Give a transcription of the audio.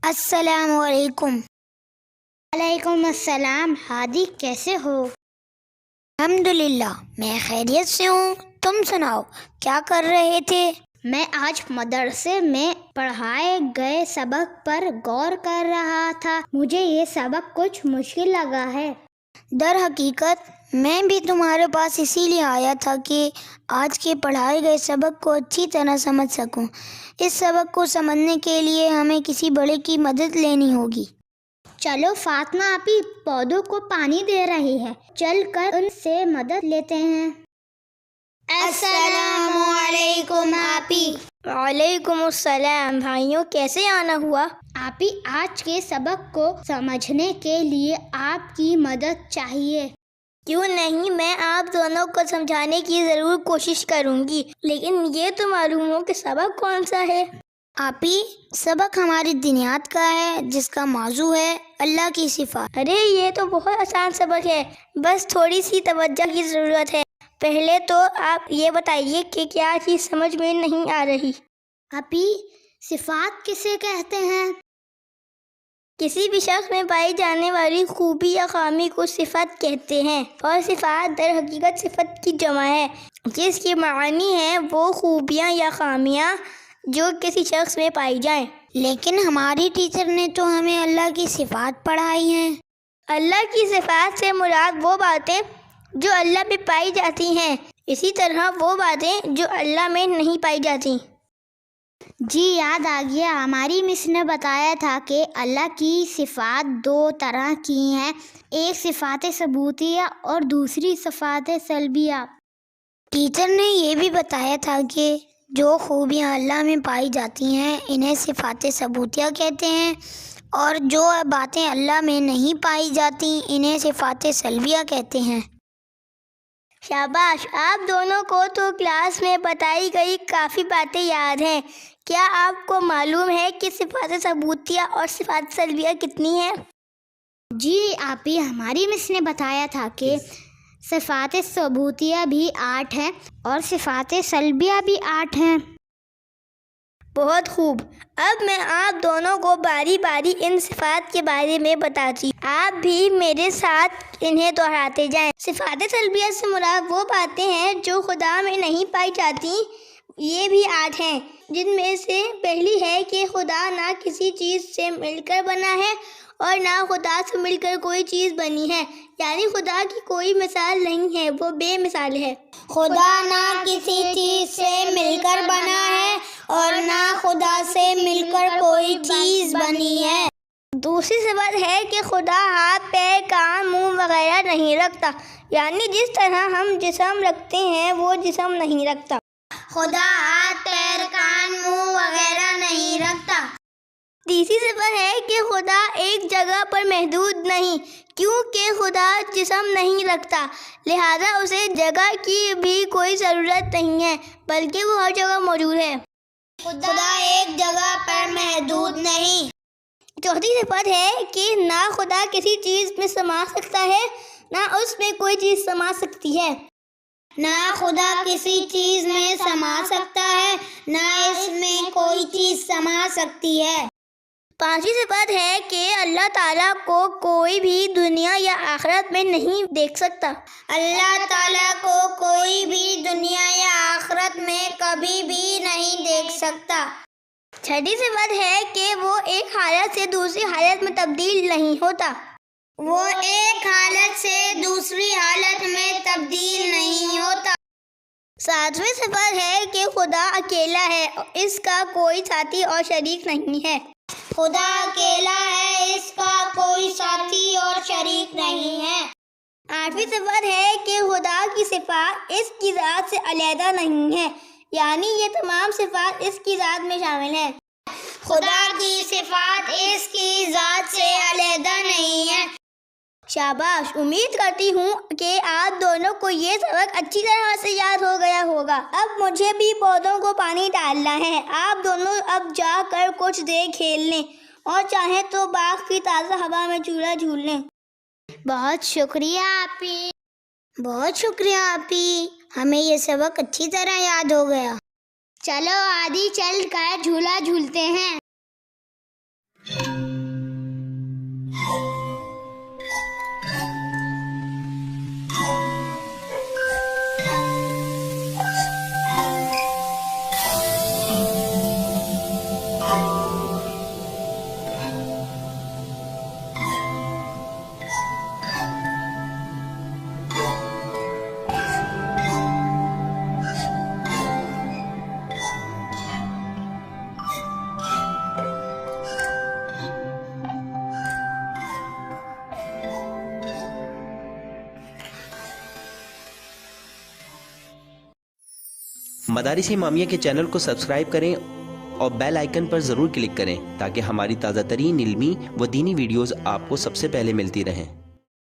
السلام علیکم۔ وعلیکم السلام۔ ہادی کیسے ہو؟ الحمدللہ میں خیریت سے ہوں، تم سناؤ کیا کر رہے تھے؟ میں آج مدرسے میں پڑھائے گئے سبق پر غور کر رہا تھا۔ مجھے یہ سبق کچھ مشکل لگا ہے۔ در حقیقت میں بھی تمہارے پاس اسی لیے آیا تھا کہ آج کے پڑھائے گئے سبق کو اچھی طرح سمجھ سکوں۔ اس سبق کو سمجھنے کے لیے ہمیں کسی بڑے کی مدد لینی ہوگی۔ چلو، فاطمہ آپی پودوں کو پانی دے رہی ہے، چل کر ان سے مدد لیتے ہیں۔ السلام علیکم آپی۔ وعلیکم السلام۔ بھائیوں کیسے آنا ہوا؟ آپی آج کے سبق کو سمجھنے کے لیے آپ کی مدد چاہیے۔ کیوں نہیں، میں آپ دونوں کو سمجھانے کی ضرور کوشش کروں گی، لیکن یہ تو معلوم ہو کہ سبق کون سا ہے؟ آپی سبق ہماری دنیات کا ہے، جس کا موضوع ہے اللہ کی صفات۔ ارے یہ تو بہت آسان سبق ہے، بس تھوڑی سی توجہ کی ضرورت ہے۔ پہلے تو آپ یہ بتائیے کہ کیا چیز سمجھ میں نہیں آ رہی؟ آپی صفات کسے کہتے ہیں؟ کسی بھی شخص میں پائی جانے والی خوبی یا خامی کو صفت کہتے ہیں، اور صفات در حقیقت صفت کی جمع ہے، جس کی معنی ہے وہ خوبیاں یا خامیاں جو کسی شخص میں پائی جائیں۔ لیکن ہماری ٹیچر نے تو ہمیں اللہ کی صفات پڑھائی ہیں۔ اللہ کی صفات سے مراد وہ باتیں جو اللہ میں پائی جاتی ہیں، اسی طرح وہ باتیں جو اللہ میں نہیں پائی جاتی۔ جی یاد آ گیا، ہماری مس نے بتایا تھا کہ اللہ کی صفات دو طرح کی ہیں، ایک صفات ثبوتیہ اور دوسری صفات سلبیہ۔ ٹیچر نے یہ بھی بتایا تھا کہ جو خوبیاں اللہ میں پائی جاتی ہیں انہیں صفات ثبوتیہ کہتے ہیں، اور جو باتیں اللہ میں نہیں پائی جاتی انہیں صفات سلبیہ کہتے ہیں۔ شاباش، آپ دونوں کو تو کلاس میں بتائی گئی کافی باتیں یاد ہیں۔ کیا آپ کو معلوم ہے کہ صفات ثبوتیہ اور صفات سلبیہ کتنی ہیں؟ جی آپی، ہماری مس نے بتایا تھا کہ صفات ثبوتیہ بھی 8 ہیں اور صفات سلبیہ بھی 8 ہیں۔ بہت خوب، اب میں آپ دونوں کو باری باری ان صفات کے بارے میں بتاتی ہوں، آپ بھی میرے ساتھ انہیں دہراتے جائیں۔ صفات سلبیہ سے مراد وہ باتیں ہیں جو خدا میں نہیں پائی جاتی، یہ بھی 8 ہیں، جن میں سے پہلی ہے کہ خدا نہ کسی چیز سے مل کر بنا ہے اور نہ خدا سے مل کر کوئی چیز بنی ہے، یعنی خدا کی کوئی مثال نہیں ہے، وہ بے مثال ہے۔ خدا نہ کسی چیز سے مل کر بنا ہے اور نہ خدا سے مل کر کوئی چیز بنی ہے۔ دوسری صفت ہے کہ خدا ہاتھ، پیر، کان، منہ وغیرہ نہیں رکھتا، یعنی جس طرح ہم جسم رکھتے ہیں وہ جسم نہیں رکھتا۔ خدا ہاتھ، پیر، کان، منہ وغیرہ نہیں رکھتا۔ تیسری صفت ہے کہ خدا ایک جگہ پر محدود نہیں، کیونکہ خدا جسم نہیں رکھتا، لہذا اسے جگہ کی بھی کوئی ضرورت نہیں ہے، بلکہ وہ ہر جگہ موجود ہے۔ خدا ایک جگہ پر محدود نہیں۔ چوتھی صفت ہے کہ نہ خدا کسی چیز میں سما سکتا ہے، نہ اس میں کوئی چیز سما سکتی ہے۔ نہ خدا کسی چیز میں سما سکتا ہے، نہ اس میں کوئی چیز سما سکتی ہے۔ پانچویں صفت ہے کہ اللہ تعالیٰ کو کوئی بھی دنیا یا آخرت میں نہیں دیکھ سکتا۔ اللہ تعالیٰ کو کوئی بھی دنیا یا آخرت میں کبھی بھی نہیں دیکھ سکتا۔ چھٹی صفت ہے کہ وہ ایک حالت سے دوسری حالت میں تبدیل نہیں ہوتا۔ وہ ایک حالت سے دوسری حالت میں تبدیل نہیں ہوتا۔ ساتویں صفت ہے کہ خدا اکیلا ہے، اس کا کوئی ساتھی اور شریک نہیں ہے۔ خدا اکیلا ہے، اس کا کوئی ساتھی اور شریک نہیں ہے۔ آٹھویں صفت ہے کہ خدا کی صفات اس کی ذات سے علیحدہ نہیں ہے، یعنی یہ تمام صفات اس کی ذات میں شامل ہیں۔ خدا کی صفات اس کی ذات سے علیحدہ نہیں ہے۔ شاباش، امید کرتی ہوں کہ آپ دونوں کو یہ سبق اچھی طرح سے یاد ہو گیا ہوگا۔ اب مجھے بھی پودوں کو پانی ڈالنا ہے، آپ دونوں اب جا کر کچھ دیر کھیل لیں اور چاہیں تو باغ کی تازہ ہوا میں جھولا جھول لیں۔ بہت شکریہ آپی۔ بہت شکریہ آپی، ہمیں یہ سبق اچھی طرح یاد ہو گیا۔ چلو آدھی چل کر جھولا جھولتے ہیں۔ مدارس امامیہ کے چینل کو سبسکرائب کریں اور بیل آئیکن پر ضرور کلک کریں تاکہ ہماری تازہ ترین علمی و دینی ویڈیوز آپ کو سب سے پہلے ملتی رہیں۔